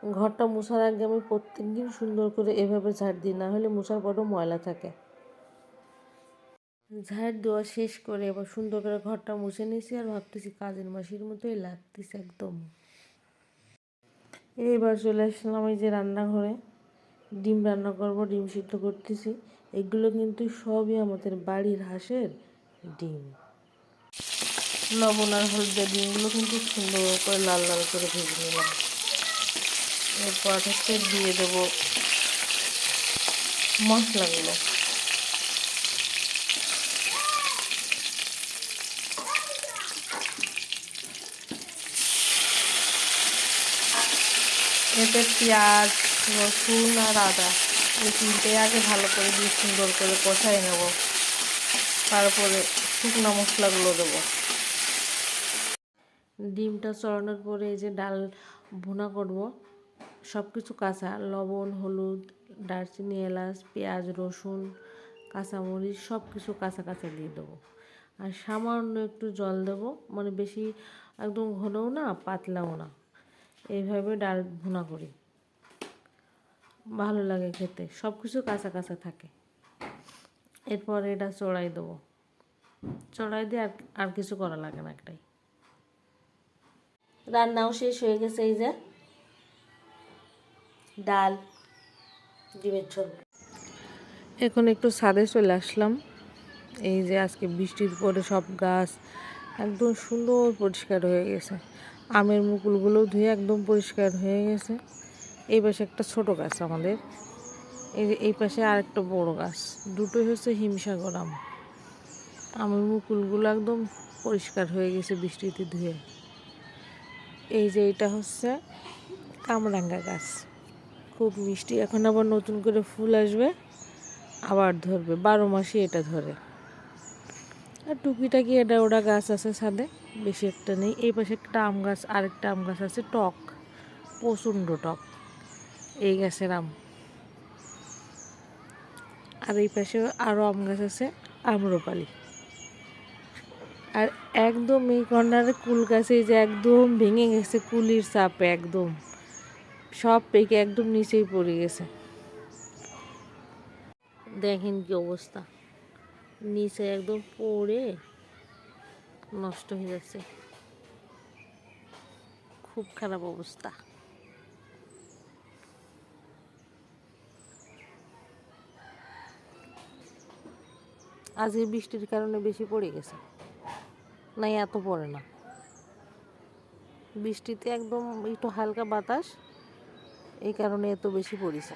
ঘরটা মোছার আগে আমি প্রত্যেকদিন সুন্দর করে এভাবে ঝাড় দিই, না হলে মোছার পরও ময়লা থাকে। ঝাড় দেওয়া শেষ করে এবার সুন্দর করে ঘরটা মুছে নিয়েছি, আর ভাবতেছি কাজের মাসির মতোই লাগতেছে একদম। এইবার চলে আসলাম এই যে রান্নাঘরে, ডিম রান্না করব, ডিম সিদ্ধ করতেছি। এগুলো কিন্তু সবই আমাদের বাড়ির হাঁসের ডিম। লবণ আর হলুদ ডিমগুলো কিন্তু সুন্দর করে লাল লাল করে ভেজে নিলাম। এরপর হচ্ছে দিয়ে দেবো মশলাগুলো। এতে পেঁয়াজ, রসুন আর আদা এই তিনটে আগে ভালো করে দিয়ে সুন্দর করে কষাই নেব, তারপরে শুকনো মশলাগুলো দেবো। ডিমটা চড়ানোর পরে এই যে ডাল ভুনা করব, সব কিছু কাঁচা, লবণ, হলুদ, দারচিনি, এলাচ, পেঁয়াজ, রসুন, কাঁচামরিচ সব কিছু কাঁচা কাঁচা দিয়ে দেবো। আর সামান্য একটু জল দেবো, মানে বেশি একদম ঘনও না পাতলাও না। এইভাবে ডাল ভুনা করি, ভালো লাগে খেতে, সব কিছু কাঁচা কাঁচা থাকে। এরপর এটা চড়াই দেবো, চড়াই দিয়ে আর কিছু করা লাগে না, একটাই। রান্নাও শেষ হয়ে গেছে, এই যে ডাল, ডিমের ঝোল। এখন একটু ছাদে চলে আসলাম। এই যে আজকে বৃষ্টির পরে সব গাছ একদম সুন্দর পরিষ্কার হয়ে গেছে, আমের মুকুলগুলোও ধুয়ে একদম পরিষ্কার হয়ে গেছে। এই পাশে একটা ছোট গাছ আমাদের, এই পাশে আর একটা বড় গাছ, দুটোই হচ্ছে হিমসাগর আম। আমের মুকুলগুলো একদম পরিষ্কার হয়ে গেছে বৃষ্টিতে ধুয়ে। এই যে এটা হচ্ছে কামরাঙ্গা গাছ, খুব মিষ্টি, এখন আবার নতুন করে ফুল আসবে, আবার ধরবে, 12 মাসই এটা ধরে। আর টুকিটাকি এটা ওটা গাছ আছে ছাদে, বেশি একটা নেই। এই পাশে একটা আম গাছ, আরেকটা আম গাছ আছে, টক, প্রচণ্ড টক এই গাছের আম। আর এই পাশে আরও আম গাছ আছে, আম্রপালি। আর একদম এই কর্নারে কুল গাছে যে একদম ভেঙে গেছে, কুলির চাপে একদম সব পেকে একদম নিচেই পড়ে গেছে। দেখেন কি অবস্থা, নিচে একদম পড়ে নষ্ট হয়ে যাচ্ছে, খুব খারাপ অবস্থা। আজকে বৃষ্টির কারণে বেশি পড়ে গেছে, নাই এত পড়ে না। বৃষ্টিতে একদম একটু হালকা বাতাস, এই কারণে এত বেশি পড়েছে।